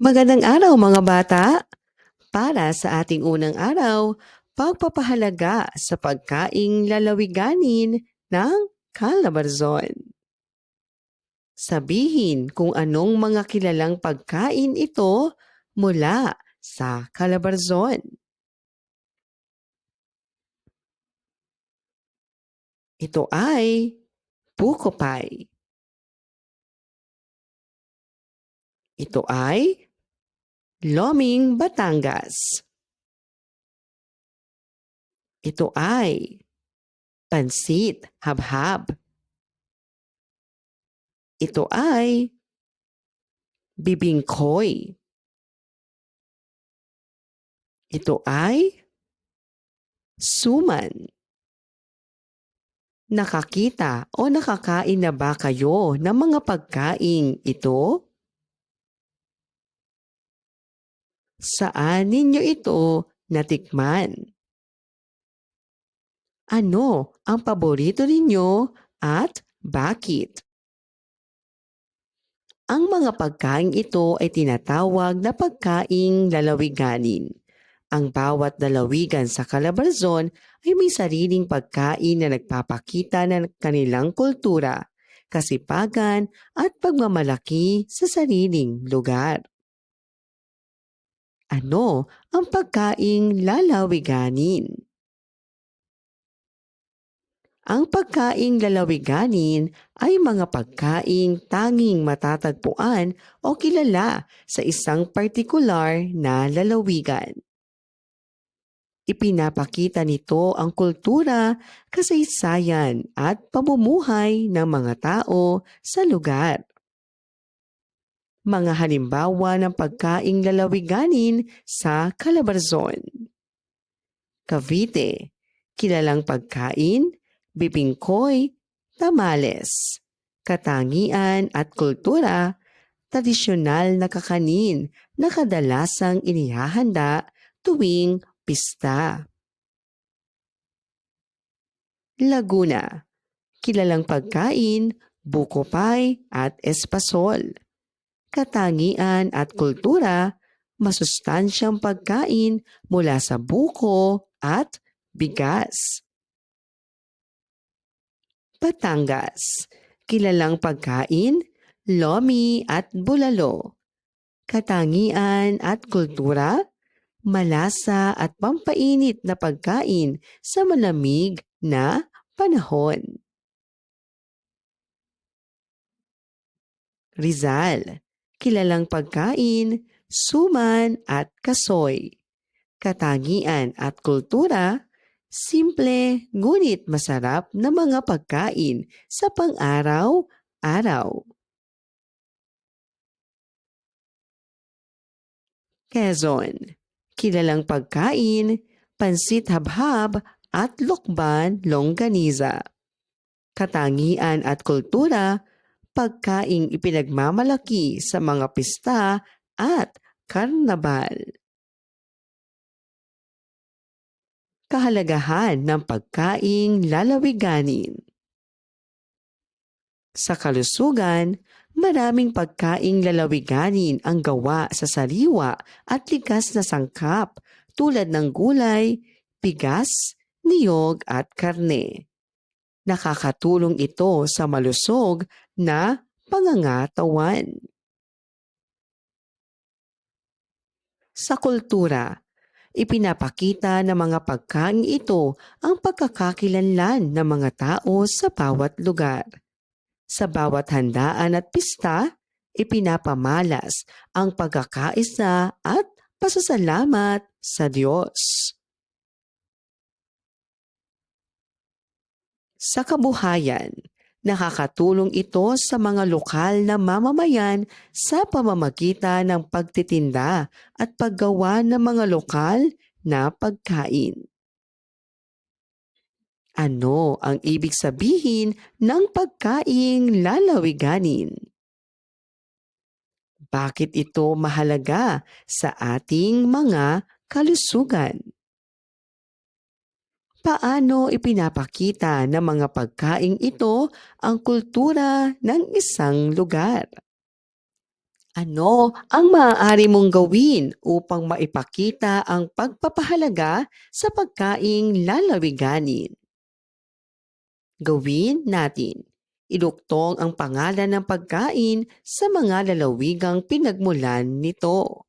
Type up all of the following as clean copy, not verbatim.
Magandang araw mga bata! Para sa ating unang araw, pagpapahalaga sa pagkaing lalawiganin ng Calabarzon. Sabihin kung anong mga kilalang pagkain ito mula sa Calabarzon. Ito ay buko pie. Ito ay Loming Batangas. Ito ay pansit habhab. Ito ay bibingkoy. Ito ay suman. Nakakita o nakakain na ba kayo ng mga pagkaing ito? Saan ninyo ito natikman? Ano ang paborito ninyo at bakit? Ang mga pagkaing ito ay tinatawag na pagkaing lalawiganin. Ang bawat lalawigan sa Calabarzon ay may sariling pagkain na nagpapakita ng kanilang kultura, kasipagan at pagmamalaki sa sariling lugar. Ano ang pagkaing lalawiganin? Ang pagkaing lalawiganin ay mga pagkaing tanging matatagpuan o kilala sa isang partikular na lalawigan. Ipinapakita nito ang kultura, kasaysayan at pamumuhay ng mga tao sa lugar. Mga halimbawa ng pagkaing lalawiganin sa Calabarzon. Cavite, kilalang pagkain, bibingkoy, tamales. Katangian at kultura, tradisyonal na kakanin na kadalasang inihahanda tuwing pista. Laguna, kilalang pagkain, buko pie at espasol. Katangian at kultura, masustansyang pagkain mula sa buko at bigas. Batangas, kilalang pagkain, lomi at bulalo. Katangian at kultura, malasa at pampainit na pagkain sa malamig na panahon. Rizal, kilalang pagkain, suman at kasoy. Katangian at kultura, simple ngunit masarap na mga pagkain sa pang-araw-araw. Quezon, kilalang pagkain, pansit habhab at lokban longganiza. Katangian at kultura, pagkaing ipinagmamalaki sa mga pista at karnabal. Kahalagahan ng pagkaing lalawiganin. Sa kalusugan, maraming pagkaing lalawiganin ang gawa sa sariwa at likas na sangkap tulad ng gulay, bigas, niyog at karne. Nakakatulong ito sa malusog na pangangatawan. Sa kultura, ipinapakita ng mga pagkain ito ang pagkakakilanlan ng mga tao sa bawat lugar. Sa bawat handaan at pista, ipinapamalas ang pagkakaisa at pasasalamat sa Diyos. Sa kabuhayan, nakakatulong ito sa mga lokal na mamamayan sa pamamagitan ng pagtitinda at paggawa ng mga lokal na pagkain. Ano ang ibig sabihin ng pagkaing lalawiganin? Bakit ito mahalaga sa ating mga kalusugan? Paano ipinapakita ng mga pagkaing ito ang kultura ng isang lugar? Ano ang maaari mong gawin upang maipakita ang pagpapahalaga sa pagkaing lalawiganin? Gawin natin. Iduktong ang pangalan ng pagkain sa mga lalawigang pinagmulan nito.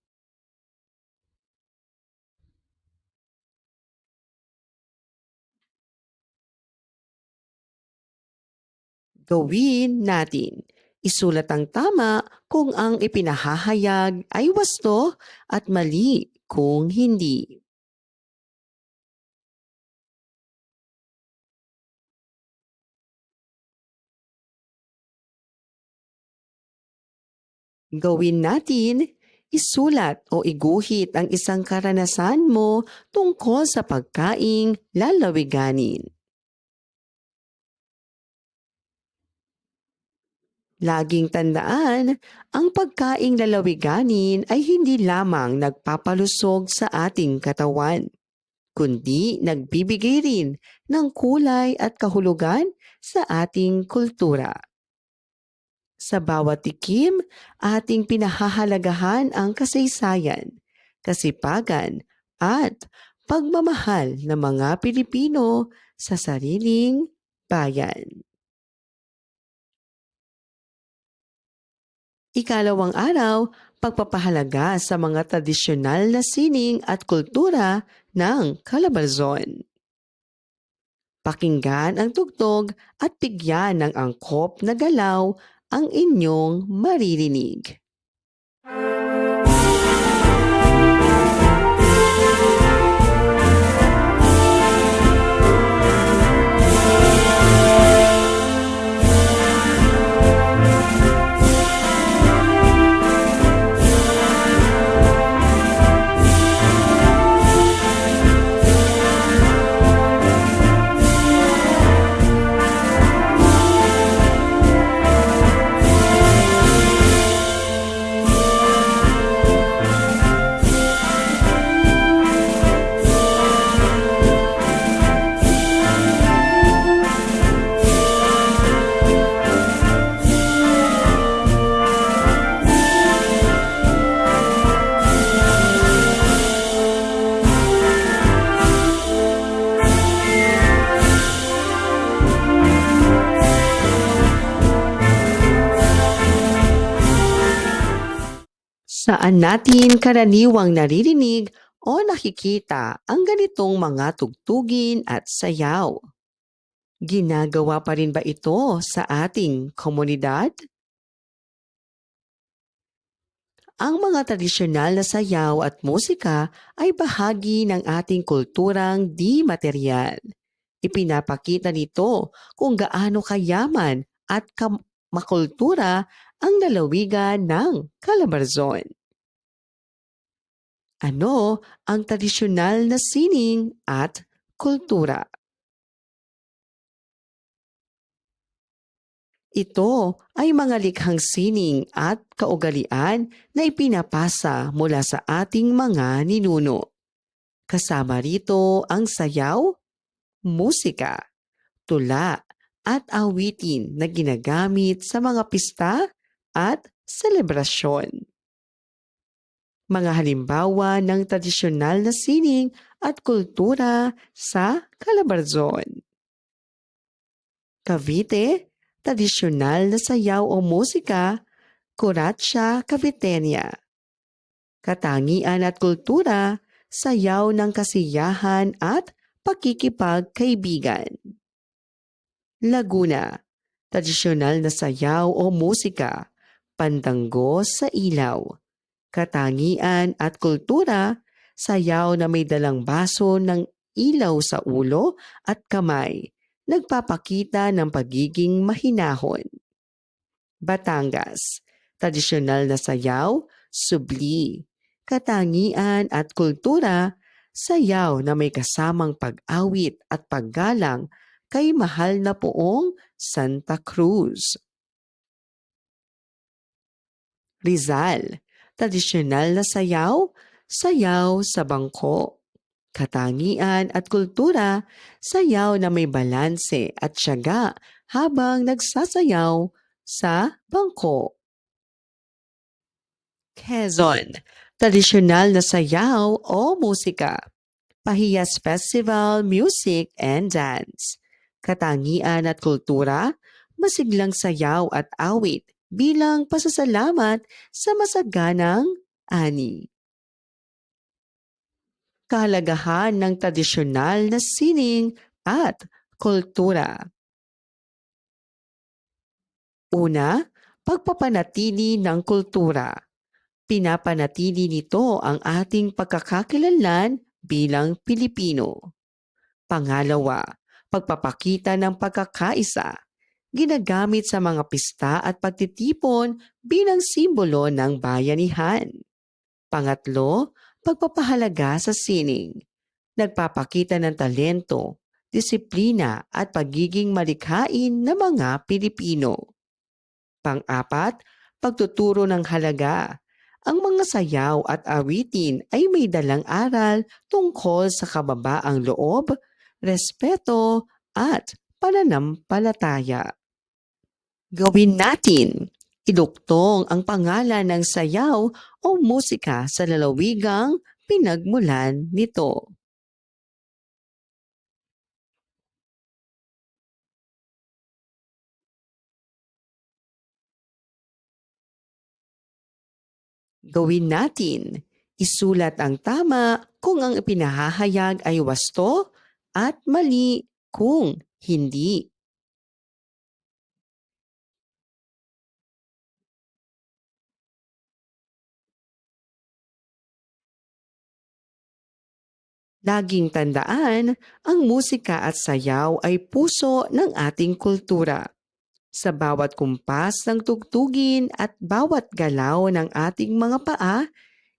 Gawin natin. Isulat ang tama kung ang ipinahahayag ay wasto at mali kung hindi. Gawin natin, isulat o iguhit ang isang karanasan mo tungkol sa pagkaing lalawiganin. Laging tandaan, ang pagkaing lalawiganin ay hindi lamang nagpapalusog sa ating katawan, kundi nagbibigay rin ng kulay at kahulugan sa ating kultura. Sa bawat tikim, ating pinahahalagahan ang kasaysayan, kasipagan, at pagmamahal ng mga Pilipino sa sariling bayan. Ikalawang araw, pagpapahalaga sa mga tradisyonal na sining at kultura ng Calabarzon. Pakinggan ang tugtog at bigyan ng angkop na galaw ang inyong maririnig. Saan natin karaniwang naririnig o nakikita ang ganitong mga tugtugin at sayaw? Ginagawa pa rin ba ito sa ating komunidad? Ang mga tradisyonal na sayaw at musika ay bahagi ng ating kulturang di material. Ipinapakita nito kung gaano kayaman at makultura ang lalawigan ng Calabarzon. Ano ang tradisyonal na sining at kultura? Ito ay mga likhang sining at kaugalian na ipinapasa mula sa ating mga ninuno. Kasama rito ang sayaw, musika, tula at awitin na ginagamit sa mga pista at selebrasyon. Mga halimbawa ng tradisyonal na sining at kultura sa Calabarzon. Cavite, tradisyonal na sayaw o musika, Curatsa Caviteña. Katangian at kultura, sayaw ng kasiyahan at pakikipagkaibigan. Laguna, tradisyonal na sayaw o musika, pandango sa ilaw. Katangian at kultura, sayaw na may dalang baso ng ilaw sa ulo at kamay, nagpapakita ng pagiging mahinahon. Batangas, tradisyonal na sayaw, subli. Katangian at kultura, sayaw na may kasamang pag-awit at paggalang kay mahal na poong Santa Cruz. Rizal, tradisyonal na sayaw, sayaw sa bangko. Katangian at kultura, sayaw na may balanse at tiyaga habang nagsasayaw sa bangko. Quezon, tradisyonal na sayaw o musika. Pahiyas Festival, Music and Dance. Katangian at kultura, masiglang sayaw at awit bilang pasasalamat sa masaganang ani. Kahalagahan ng tradisyonal na sining at kultura. Una, pagpapanatili ng kultura. Pinapanatili nito ang ating pagkakakilanlan bilang Pilipino. Pangalawa, pagpapakita ng pagkakaisa. Ginagamit sa mga pista at pagtitipon bilang simbolo ng bayanihan. Pangatlo, pagpapahalaga sa sining. Nagpapakita ng talento, disiplina at pagiging malikhain ng mga Pilipino. Pang-apat, pagtuturo ng halaga. Ang mga sayaw at awitin ay may dalang aral tungkol sa kababaang loob, respeto at pananampalataya. Gawin natin. Iduktong ang pangalan ng sayaw o musika sa lalawigang pinagmulan nito. Gawin natin. Isulat ang tama kung ang ipinahahayag ay wasto at mali kung hindi. Laging tandaan, ang musika at sayaw ay puso ng ating kultura. Sa bawat kumpas ng tugtugin at bawat galaw ng ating mga paa,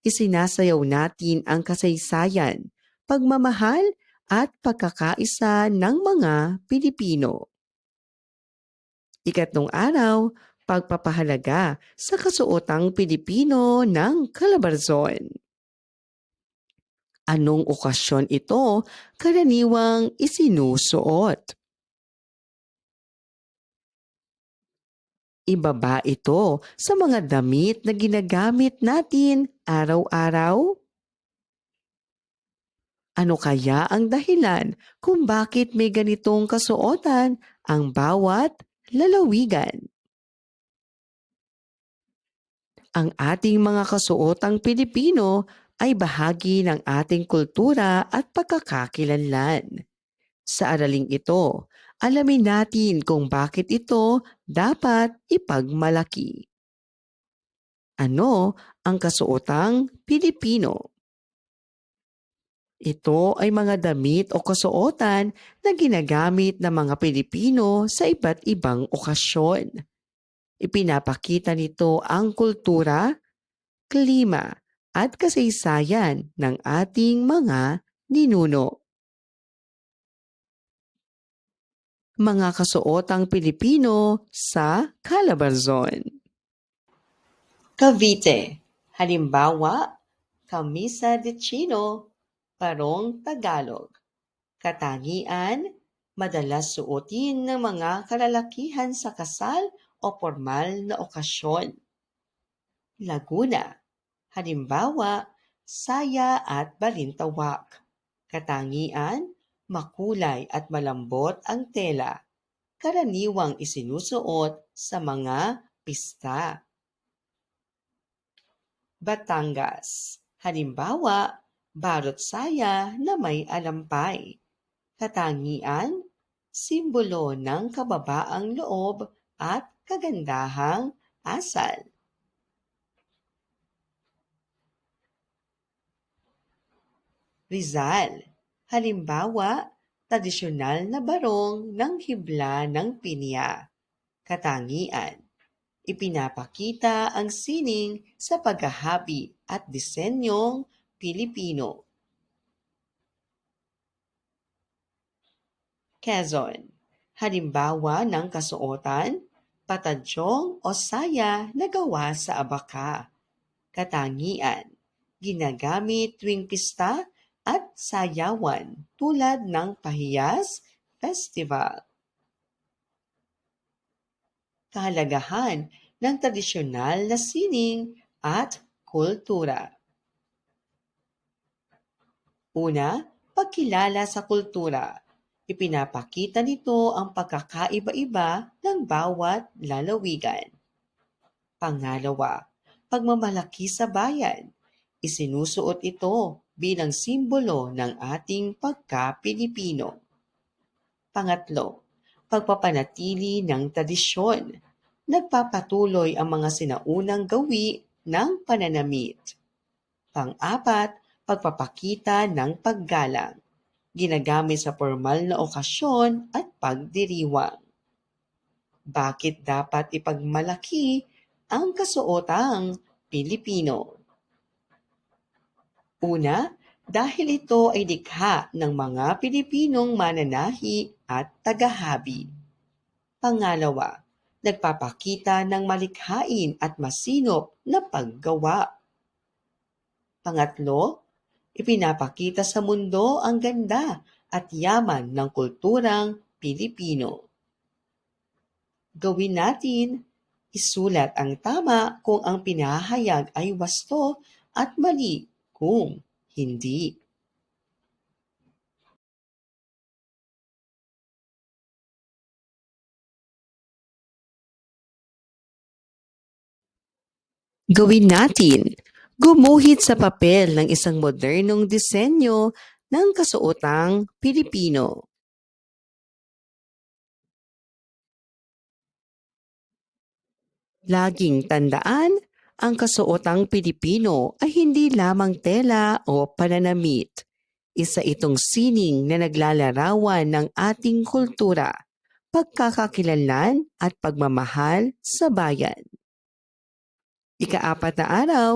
isinasayaw natin ang kasaysayan, pagmamahal at pagkakaisa ng mga Pilipino. Ikatlong araw, pagpapahalaga sa kasuotang Pilipino ng Calabarzon. Anong okasyon ito karaniwang isinusuot? Ibaba ito sa mga damit na ginagamit natin araw-araw? Ano kaya ang dahilan kung bakit may ganitong kasuotan ang bawat lalawigan? Ang ating mga kasuotang Pilipino ay bahagi ng ating kultura at pagkakakilanlan. Sa araling ito, alamin natin kung bakit ito dapat ipagmalaki. Ano ang kasuotang Pilipino? Ito ay mga damit o kasuotan na ginagamit ng mga Pilipino sa iba't ibang okasyon. Ipinapakita nito ang kultura, klima at kasaysayan ng ating mga ninuno. Mga kasuotang Pilipino sa Calabarzon. Cavite. Halimbawa, Camisa de Chino, Parong Tagalog. Katangian, madalas suotin ng mga kalalakihan sa kasal o formal na okasyon. Laguna. Halimbawa, saya at balintawak. Katangian, makulay at malambot ang tela. Karaniwang isinusuot sa mga pista. Batangas. Halimbawa, balot saya na may alampay. Katangian, simbolo ng kababaang loob at kagandahang asal. Rizal. Halimbawa, tradisyonal na barong ng hibla ng pinya. Katangian, ipinapakita ang sining sa paghahabi at disenyong Pilipino. Quezon. Halimbawa ng kasuotan, patadsyong o saya na gawa sa abaka. Katangian, ginagamit tuwing pista at sayawan tulad ng Pahiyas Festival. Kahalagahan ng tradisyonal na sining at kultura. Una, pagkilala sa kultura. Ipinapakita nito ang pagkakaiba-iba ng bawat lalawigan. Pangalawa, pagmamalaki sa bayan. Isinusuot ito bilang simbolo ng ating pagka-Pilipino. Pangatlo, pagpapanatili ng tradisyon. Nagpapatuloy ang mga sinaunang gawi ng pananamit. Pang-apat, pagpapakita ng paggalang. Ginagamit sa formal na okasyon at pagdiriwang. Bakit dapat ipagmalaki ang kasuotang Pilipino? Una, dahil ito ay likha ng mga Pilipinong mananahi at tagahabi. Pangalawa, nagpapakita ng malikhain at masinop na paggawa. Pangatlo, ipinapakita sa mundo ang ganda at yaman ng kulturang Pilipino. Gawin natin, isulat ang tama kung ang pinahayag ay wasto at mali kung hindi. Gawin natin, gumuhit sa papel ng isang modernong disenyo ng kasuotang Pilipino. Laging tandaan, ang kasuotang Pilipino ay hindi lamang tela o pananamit. Isa itong sining na naglalarawan ng ating kultura, pagkakakilanlan at pagmamahal sa bayan. Ika-4 na araw,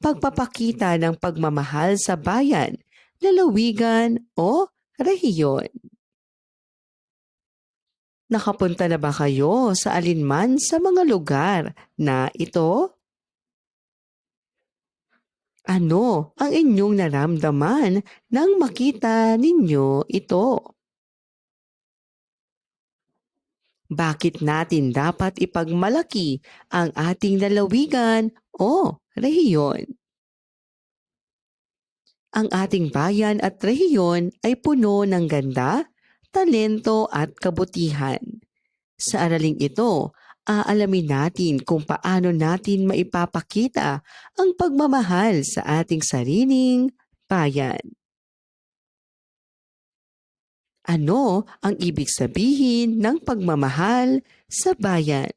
pagpapakita ng pagmamahal sa bayan, lalawigan o rehiyon. Nakapunta na ba kayo sa alinman sa mga lugar na ito? Ano ang inyong naramdaman nang makita ninyo ito? Bakit natin dapat ipagmalaki ang ating lalawigan o rehiyon? Ang ating bayan at rehiyon ay puno ng ganda, talento at kabutihan. Sa araling ito, aalamin natin kung paano natin maipapakita ang pagmamahal sa ating sariling bayan. Ano ang ibig sabihin ng pagmamahal sa bayan?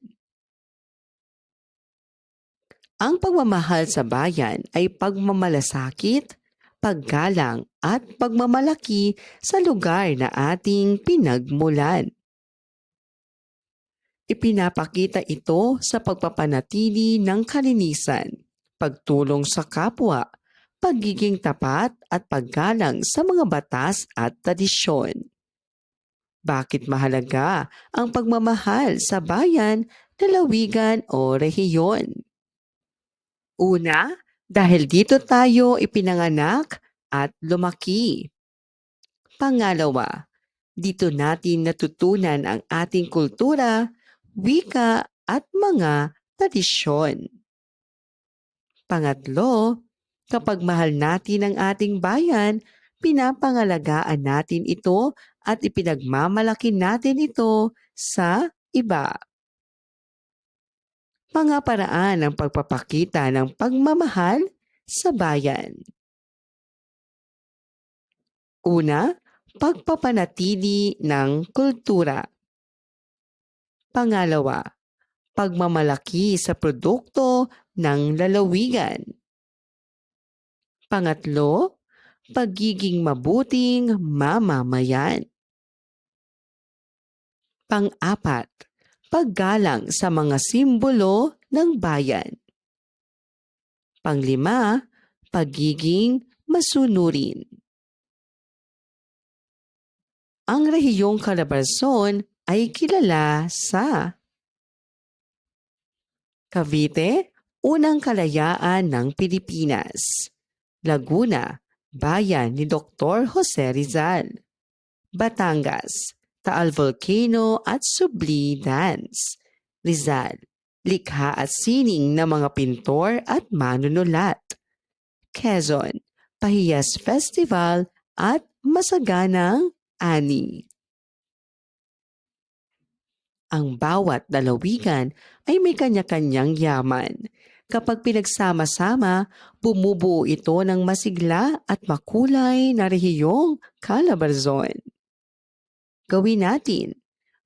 Ang pagmamahal sa bayan ay pagmamalasakit, paggalang at pagmamalaki sa lugar na ating pinagmulan. Ipinapakita ito sa pagpapanatili ng kalinisan, pagtulong sa kapwa, pagiging tapat at paggalang sa mga batas at tradisyon. Bakit mahalaga ang pagmamahal sa bayan, lalawigan o rehiyon? Una, dahil dito tayo ipinanganak at lumaki. Pangalawa, dito natin natutunan ang ating kultura, wika at mga tradisyon. Pangatlo, kapag mahal natin ang ating bayan, pinapangalagaan natin ito at ipinagmamalaki natin ito sa iba. Mga paraan ng pagpapakita ng pagmamahal sa bayan. Una, pagpapanatili ng kultura. Pangalawa, pagmamalaki sa produkto ng lalawigan. Pangatlo, pagiging mabuting mamamayan. Pang-apat, paggalang sa mga simbolo ng bayan. Panglima, pagiging masunurin. Ang rehiyong Calabarzon ay kilala sa Cavite, unang kalayaan ng Pilipinas. Laguna, bayan ni Dr. Jose Rizal. Batangas, Taal Volcano at Subli Dance. Rizal, likha at sining ng mga pintor at manunulat. Quezon, Pahiyas Festival at Masaganang Ani. Ang bawat lalawigan ay may kanya-kanyang yaman. Kapag pinagsama-sama, bumubuo ito ng masigla at makulay na rehiyong Calabarzon. Gawin natin,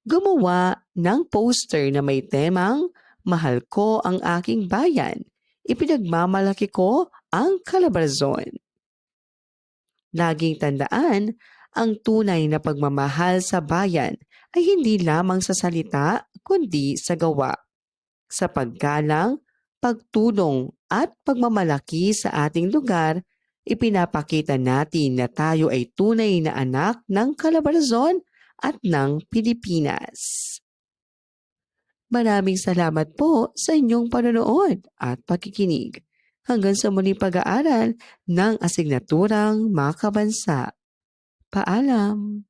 gumawa ng poster na may temang "Mahal ko ang aking bayan, ipinagmamalaki ko ang Calabarzon." Laging tandaan, ang tunay na pagmamahal sa bayan ay hindi lamang sa salita kundi sa gawa, sa paggalang, pagtulong at pagmamalaki sa ating lugar. Ipinapakita natin na tayo ay tunay na anak ng Calabarzon at ng Pilipinas. Maraming salamat po sa inyong panonood at pakikinig. Hanggang sa muling pag-aaral ng asignaturang makabansa. Paalam!